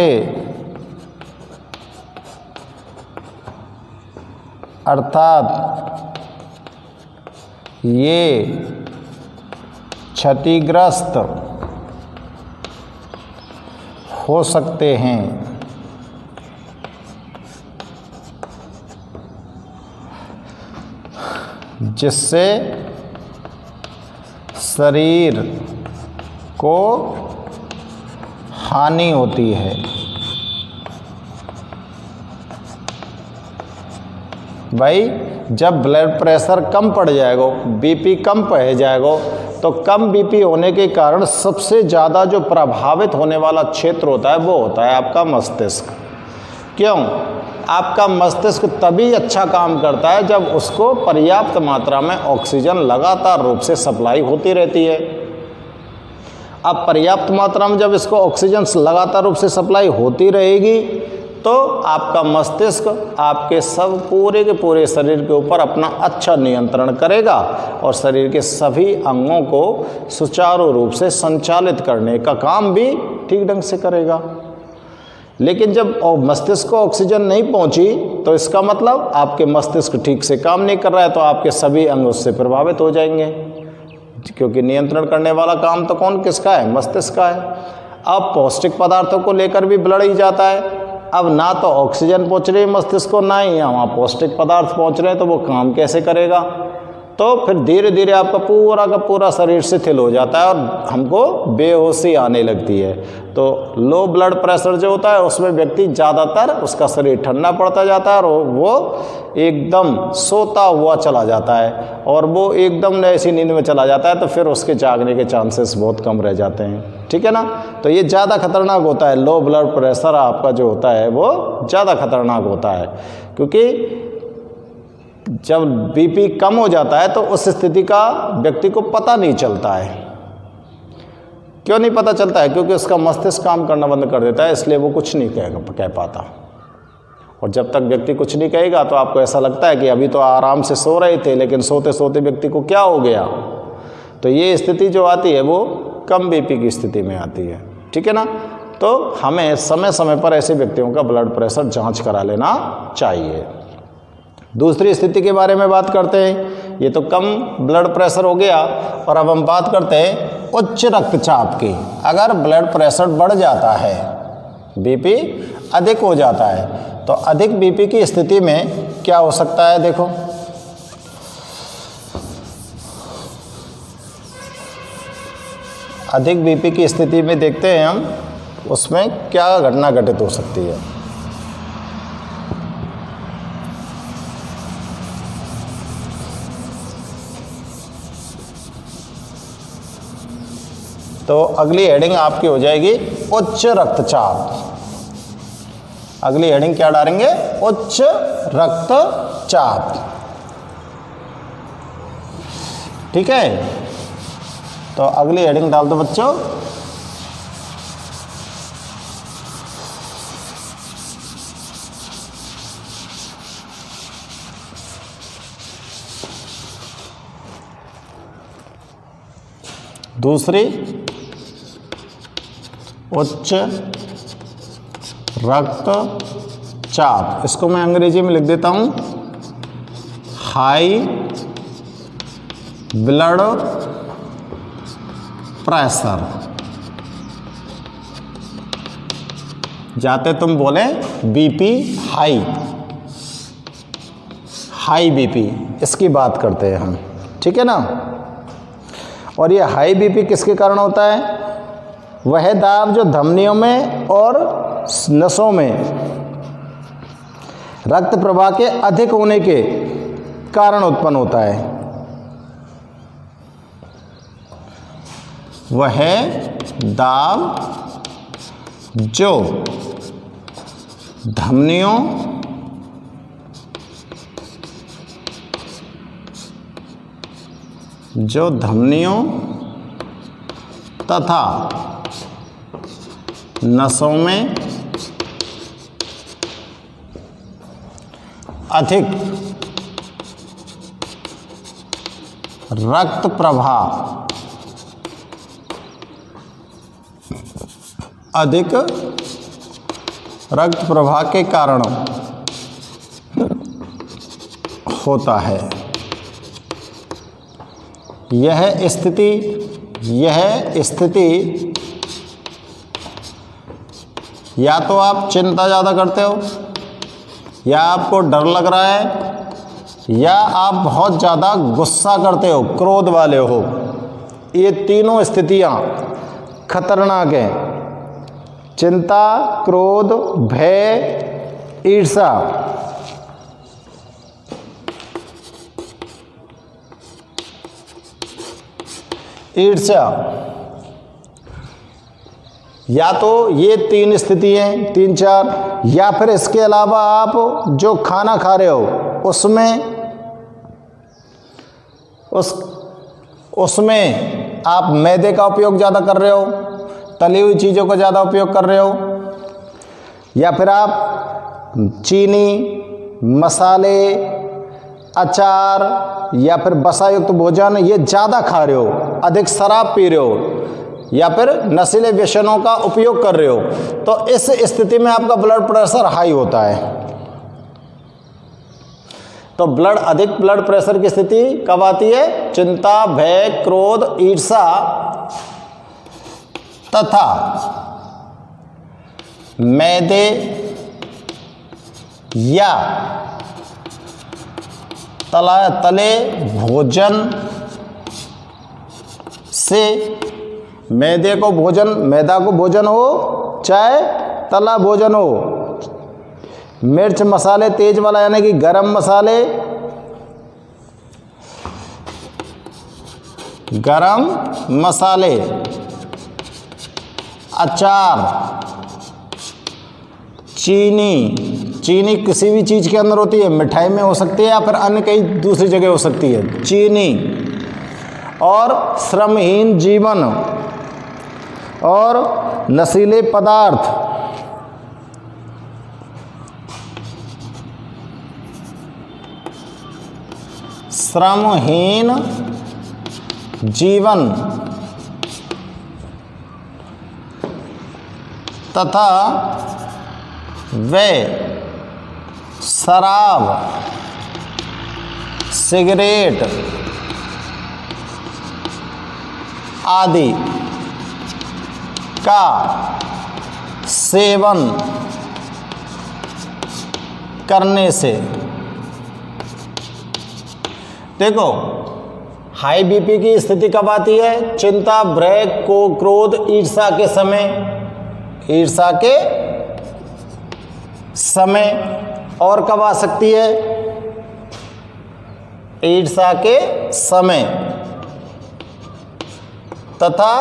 Speaker 1: अर्थात ये क्षतिग्रस्त हो सकते हैं। जिससे शरीर को हानि होती है। भाई जब ब्लड प्रेशर कम पड़ जाएगा, बीपी कम पड़ जाएगा, तो कम बीपी होने के कारण सबसे ज़्यादा जो प्रभावित होने वाला क्षेत्र होता है वो होता है आपका मस्तिष्क। क्यों? आपका मस्तिष्क तभी अच्छा काम करता है जब उसको पर्याप्त मात्रा में ऑक्सीजन लगातार रूप से सप्लाई होती रहती है। अब पर्याप्त मात्रा में जब इसको ऑक्सीजन लगातार रूप से सप्लाई होती रहेगी तो आपका मस्तिष्क आपके सब पूरे के पूरे शरीर के ऊपर अपना अच्छा नियंत्रण करेगा और शरीर के सभी अंगों को सुचारू रूप से संचालित करने का काम भी ठीक ढंग से करेगा। लेकिन जब मस्तिष्क को ऑक्सीजन नहीं पहुंची तो इसका मतलब आपके मस्तिष्क ठीक से काम नहीं कर रहा है, तो आपके सभी अंग उससे प्रभावित हो जाएंगे, क्योंकि नियंत्रण करने वाला काम तो किसका है? मस्तिष्क का है। अब पौष्टिक पदार्थों को लेकर भी ब्लड ही जाता है। अब ना तो ऑक्सीजन पहुंच रही है मस्तिष्क को, ना ही वहाँ पौष्टिक पदार्थ पहुंच रहे हैं, तो वो काम कैसे करेगा? तो फिर धीरे धीरे आपका पूरा का पूरा शरीर शिथिल हो जाता है और हमको बेहोशी आने लगती है। तो लो ब्लड प्रेशर जो होता है उसमें व्यक्ति ज़्यादातर उसका शरीर ठंडा पड़ता जाता है और वो एकदम सोता हुआ चला जाता है और वो एकदम ऐसी नींद में चला जाता है, तो फिर उसके जागने के चांसेस बहुत कम रह जाते हैं। ठीक है ना? तो ये ज़्यादा खतरनाक होता है। लो ब्लड प्रेशर आपका जो होता है वो ज़्यादा खतरनाक होता है, क्योंकि जब बीपी कम हो जाता है तो उस स्थिति का व्यक्ति को पता नहीं चलता है। क्यों नहीं पता चलता है? क्योंकि उसका मस्तिष्क काम करना बंद कर देता है, इसलिए वो कुछ नहीं कह पाता। और जब तक व्यक्ति कुछ नहीं कहेगा तो आपको ऐसा लगता है कि अभी तो आराम से सो रहे थे, लेकिन सोते सोते व्यक्ति को क्या हो गया। तो ये स्थिति जो आती है वो कम बीपी की स्थिति में आती है। ठीक है ना? तो हमें समय समय पर ऐसे व्यक्तियों का ब्लड प्रेशर जाँच करा लेना चाहिए। दूसरी स्थिति के बारे में बात करते हैं। ये तो कम ब्लड प्रेशर हो गया, और अब हम बात करते हैं उच्च रक्तचाप की। अगर ब्लड प्रेशर बढ़ जाता है, बीपी अधिक हो जाता है, तो अधिक बीपी की स्थिति में क्या हो सकता है? देखो, अधिक बीपी की स्थिति में देखते हैं हम उसमें क्या घटना घटित हो सकती है। तो अगली हेडिंग आपकी हो जाएगी उच्च रक्तचाप। अगली हेडिंग क्या डालेंगे? उच्च रक्तचाप। ठीक है? तो अगली हेडिंग डाल दो बच्चों, दूसरी उच्च रक्तचाप, इसको मैं अंग्रेजी में लिख देता हूँ हाई ब्लड प्रेशर। जाते तुम बोले बीपी हाई, हाई बीपी, इसकी बात करते हैं हम, ठीक है ना। और ये हाई बीपी किसके कारण होता है? वह दाब जो धमनियों में और नसों में रक्त प्रवाह के अधिक होने के कारण उत्पन्न होता है। वह दाब जो धमनियों तथा नसों में अधिक रक्त प्रवाह, अधिक रक्त प्रवाह के कारण होता है। यह स्थिति या तो आप चिंता ज़्यादा करते हो, या आपको डर लग रहा है, या आप बहुत ज़्यादा गुस्सा करते हो, क्रोध वाले हो। ये तीनों स्थितियाँ खतरनाक हैं। चिंता, क्रोध, भय, ईर्ष्या। या तो ये तीन स्थिति हैं, 3-4, या फिर इसके अलावा आप जो खाना खा रहे हो उसमें आप मैदे का उपयोग ज़्यादा कर रहे हो, तली हुई चीज़ों का ज़्यादा उपयोग कर रहे हो, या फिर आप चीनी, मसाले, अचार या फिर वसा युक्त भोजन ये ज़्यादा खा रहे हो, अधिक शराब पी रहे हो, या फिर नशीले व्यसनों का उपयोग कर रहे हो, तो इस स्थिति में आपका ब्लड प्रेशर हाई होता है। तो अधिक ब्लड प्रेशर की स्थिति कब आती है? चिंता, भय, क्रोध, ईर्ष्या तथा मैदे या तले भोजन से, मैदा को भोजन हो चाहे तला भोजन हो, मिर्च मसाले तेज वाला यानी कि गरम मसाले, अचार, चीनी किसी भी चीज़ के अंदर होती है, मिठाई में हो सकती है या फिर अन्य कई दूसरी जगह हो सकती है, चीनी और श्रमहीन जीवन और नशीले पदार्थ, श्रमहीन जीवन तथा वे शराब, सिगरेट आदि का सेवन करने से। देखो, हाई बीपी की स्थिति कब आती है? चिंता, भय, क्रोध, ईर्ष्या के समय और कब आ सकती है? ईर्ष्या के समय तथा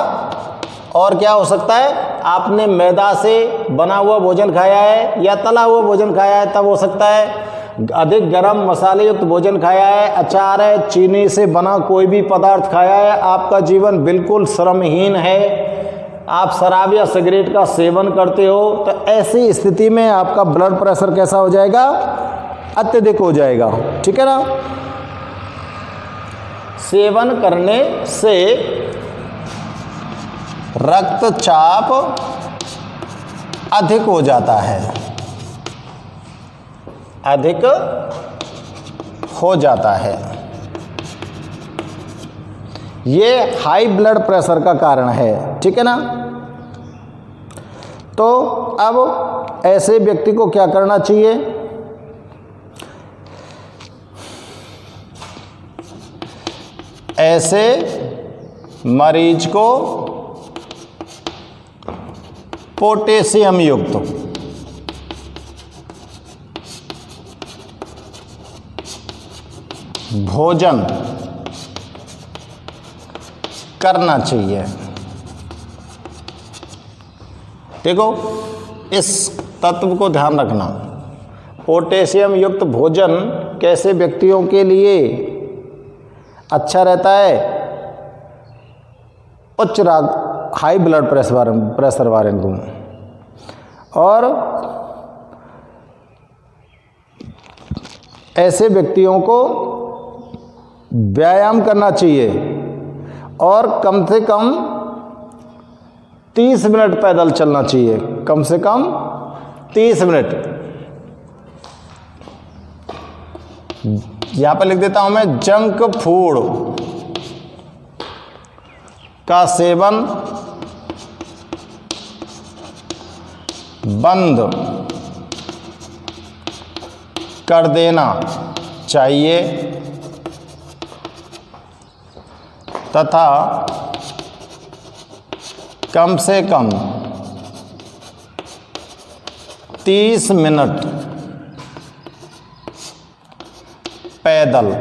Speaker 1: और क्या हो सकता है? आपने मैदा से बना हुआ भोजन खाया है या तला हुआ भोजन खाया है, तब हो सकता है। अधिक गरम मसाले युक्त भोजन खाया है, अचार है, चीनी से बना कोई भी पदार्थ खाया है, आपका जीवन बिल्कुल श्रमहीन है, आप शराब या सिगरेट का सेवन करते हो, तो ऐसी स्थिति में आपका ब्लड प्रेशर कैसा हो जाएगा? अत्यधिक हो जाएगा। ठीक है ना। सेवन करने से रक्तचाप अधिक हो जाता है, अधिक हो जाता है। ये हाई ब्लड प्रेशर का कारण है, ठीक है ना। तो अब ऐसे व्यक्ति को क्या करना चाहिए? ऐसे मरीज को पोटेशियम युक्त भोजन करना चाहिए। देखो, इस तत्व को ध्यान रखना। पोटेशियम युक्त भोजन कैसे व्यक्तियों के लिए अच्छा रहता है? उच्च हाई ब्लड प्रेशर वाले को, और ऐसे व्यक्तियों को व्यायाम करना चाहिए और कम से कम 30 मिनट पैदल चलना चाहिए, कम से कम 30 मिनट। यहां पर लिख देता हूं मैं, जंक फूड का सेवन बंद कर देना चाहिए तथा कम से कम 30 मिनट पैदल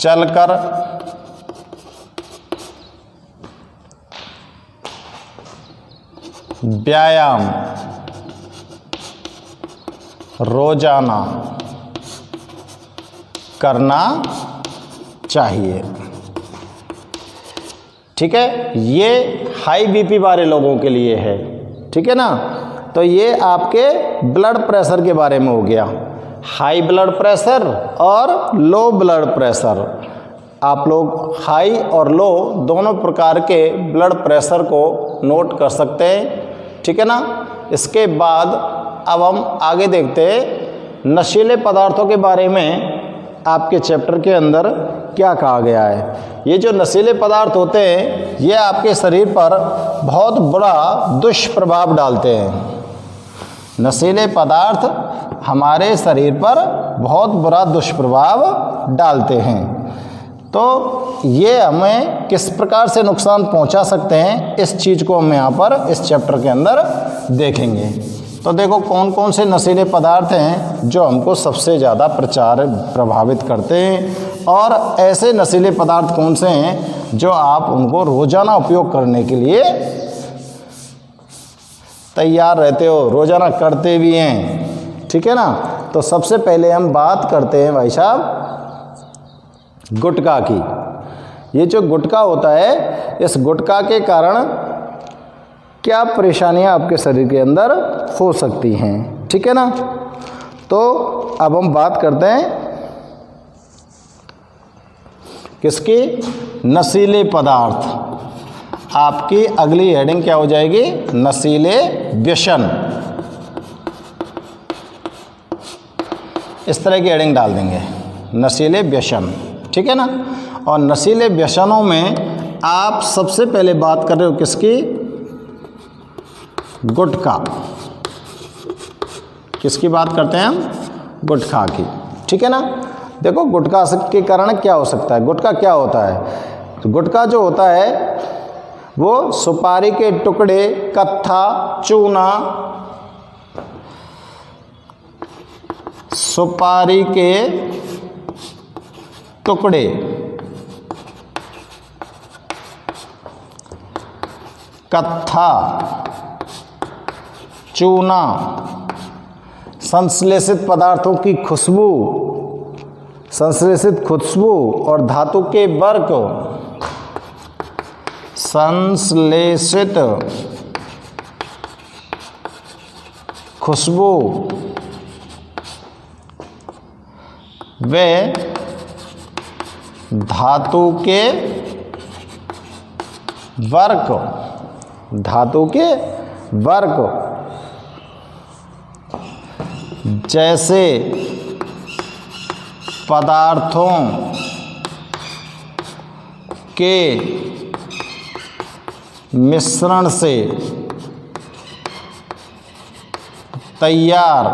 Speaker 1: चलकर व्यायाम रोजाना करना चाहिए। ठीक है, ये हाई बीपी वाले लोगों के लिए है, ठीक है ना। तो ये आपके ब्लड प्रेशर के बारे में हो गया, हाई ब्लड प्रेशर और लो ब्लड प्रेशर। आप लोग हाई और लो दोनों प्रकार के ब्लड प्रेशर को नोट कर सकते हैं, ठीक है ना। इसके बाद अब हम आगे देखते हैं नशीले पदार्थों के बारे में। आपके चैप्टर के अंदर क्या कहा गया है? ये जो नशीले पदार्थ होते हैं ये आपके शरीर पर बहुत बड़ा दुष्प्रभाव डालते हैं। नशीले पदार्थ हमारे शरीर पर बहुत बुरा दुष्प्रभाव डालते हैं। तो ये हमें किस प्रकार से नुकसान पहुंचा सकते हैं, इस चीज़ को हम यहाँ पर इस चैप्टर के अंदर देखेंगे। तो देखो कौन कौन से नशीले पदार्थ हैं जो हमको सबसे ज़्यादा प्रभावित करते हैं, और ऐसे नशीले पदार्थ कौन से हैं जो आप उनको रोज़ाना उपयोग करने के लिए तैयार रहते हो, रोज़ाना करते भी हैं, ठीक है ना। तो सबसे पहले हम बात करते हैं भाई साहब गुटखा की। ये जो गुटखा होता है, इस गुटखा के कारण क्या परेशानियां आपके शरीर के अंदर हो सकती हैं, ठीक है ना। तो अब हम बात करते हैं किसकी? नशीले पदार्थ। आपकी अगली हेडिंग क्या हो जाएगी? नशीले व्यसन। इस तरह की हेडिंग डाल देंगे, नशीले व्यसन, ठीक है ना। और नशीले व्यसनों में आप सबसे पहले बात कर रहे हो किसकी? गुटखा। किसकी बात करते हैं हम? गुटखा की, ठीक है ना। देखो गुटखा के कारण क्या हो सकता है। गुटखा क्या होता है? तो गुटखा जो होता है वो सुपारी के टुकड़े, कत्था, चूना, सुपारी के टुकड़े, कत्था, चूना, संश्लेषित पदार्थों की खुशबू, संश्लेषित खुशबू और धातु के वर्क, संश्लेषित खुशबू वे धातु के वर्क, धातु के वर्क, जैसे पदार्थों के मिश्रण से तैयार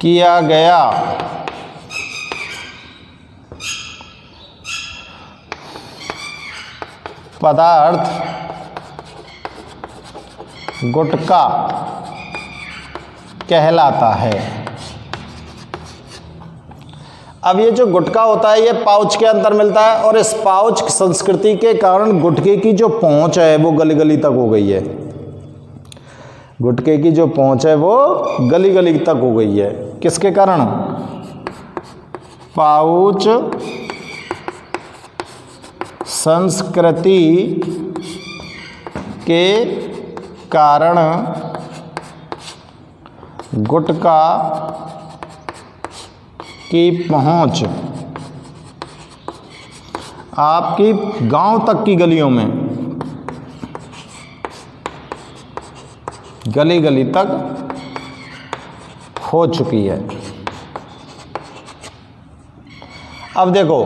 Speaker 1: किया गया पदार्थ गुटखा कहलाता है। अब ये जो गुटखा होता है ये पाउच के अंदर मिलता है और इस पाउच संस्कृति के कारण गुटखे की जो पहुंच है वो गली गली तक हो गई है। गुटखे की जो पहुंच है वो गली गली तक हो गई है। किसके कारण? पाउच संस्कृति के कारण गुटखा की पहुंच आपकी गांव तक की गलियों में, गली गली तक हो चुकी है। अब देखो,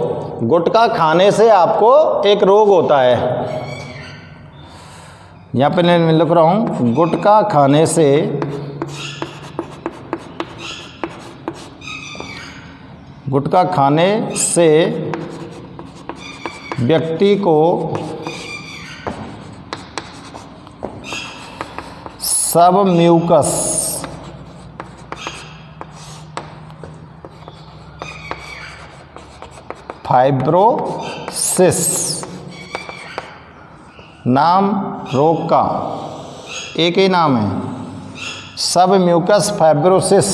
Speaker 1: गुटखा खाने से आपको एक रोग होता है, यहां पे मैं लिख रहा हूं, गुटखा खाने से व्यक्ति को सब म्यूकस फाइब्रोसिस नाम रोग का एक ही नाम है, सब म्यूकस फाइब्रोसिस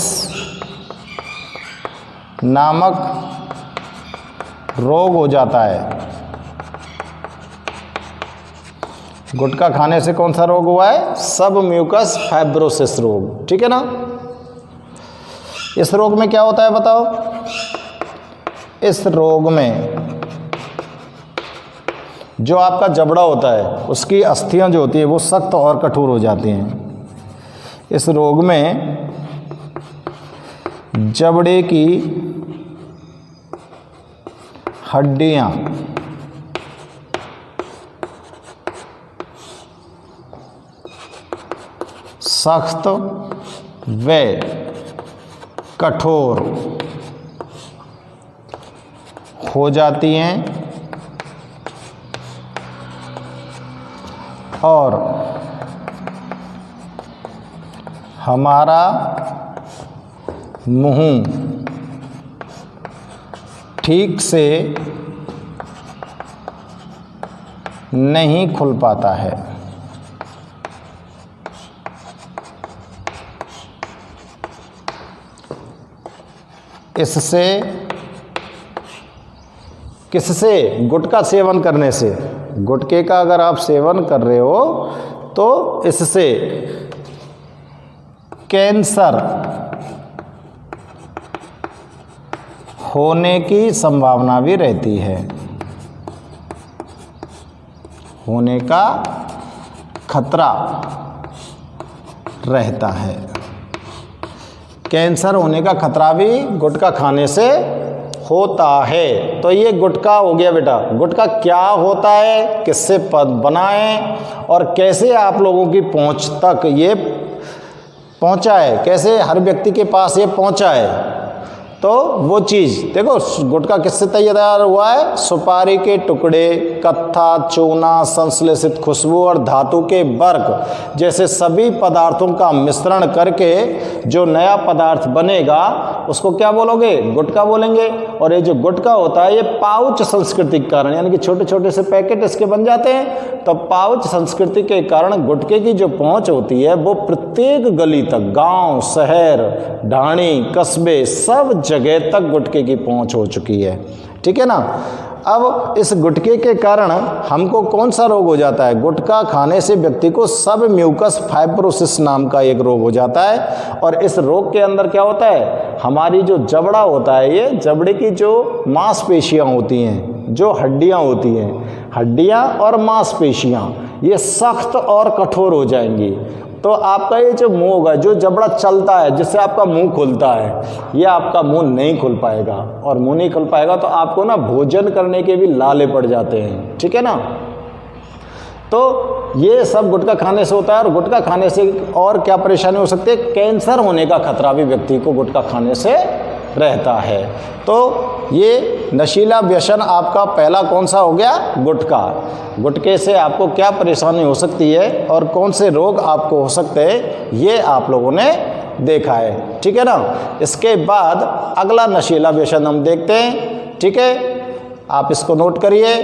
Speaker 1: नामक रोग हो जाता है। गुटखा खाने से कौन सा रोग हुआ है? सब म्यूकस फाइब्रोसिस रोग, ठीक है ना। इस रोग में क्या होता है बताओ? इस रोग में जो आपका जबड़ा होता है उसकी अस्थियां जो होती है वो सख्त और कठोर हो जाती हैं। इस रोग में जबड़े की हड्डियां सख्त व कठोर हो जाती हैं और हमारा मुंह ठीक से नहीं खुल पाता है। इससे किससे? गुटखा सेवन करने से। गुटखे का अगर आप सेवन कर रहे हो तो इससे कैंसर होने की संभावना भी रहती है, होने का खतरा रहता है। कैंसर होने का खतरा भी गुटखा खाने से होता है। तो ये गुटखा हो गया बेटा। गुटखा क्या होता है, किससे बना है और कैसे आप लोगों की पहुंच तक ये पहुंचा है, कैसे हर व्यक्ति के पास ये पहुंचा है। तो वो चीज़ देखो, गुटखा किससे तैयार हुआ है? सुपारी के टुकड़े, कत्था, चूना, संश्लेषित खुशबू और धातु के वर्क जैसे सभी पदार्थों का मिश्रण करके जो नया पदार्थ बनेगा उसको क्या बोलोगे? गुटखा बोलेंगे। और ये जो गुटखा होता है ये पाउच संस्कृति के कारण, यानी कि छोटे छोटे से पैकेट इसके बन जाते हैं। तो पाउच संस्कृति के कारण गुटखे की जो पहुंच होती है वो प्रत्येक गली तक, गांव, शहर, ढाणी, कस्बे, सब जगह तक गुटखे की पहुंच हो चुकी है, ठीक है ना। अब इस गुटखे के कारण हमको कौन सा रोग हो जाता है? गुटखा खाने से व्यक्ति को सब म्यूकस फाइब्रोसिस नाम का एक रोग हो जाता है। और इस रोग के अंदर क्या होता है? हमारी जो जबड़ा होता है, ये जबड़े की जो मांसपेशियां होती हैं, जो हड्डियां होती हैं, हड्डियां और मांसपेशियां ये सख्त और कठोर हो जाएंगी। तो आपका ये जो मुंह होगा, जो जबड़ा चलता है, जिससे आपका मुंह खुलता है, ये आपका मुंह नहीं खुल पाएगा। और मुंह नहीं खुल पाएगा तो आपको ना भोजन करने के भी लाले पड़ जाते हैं, ठीक है ना। तो ये सब गुटखा खाने से होता है। और गुटखा खाने से और क्या परेशानी हो सकती है? कैंसर होने का खतरा भी व्यक्ति को गुटखा खाने से रहता है। तो ये नशीला व्यसन आपका पहला कौन सा हो गया? गुटखा। गुटखे से आपको क्या परेशानी हो सकती है और कौन से रोग आपको हो सकते हैं, ये आप लोगों ने देखा है, ठीक है ना। इसके बाद अगला नशीला व्यसन हम देखते हैं, ठीक है। आप इसको नोट करिए।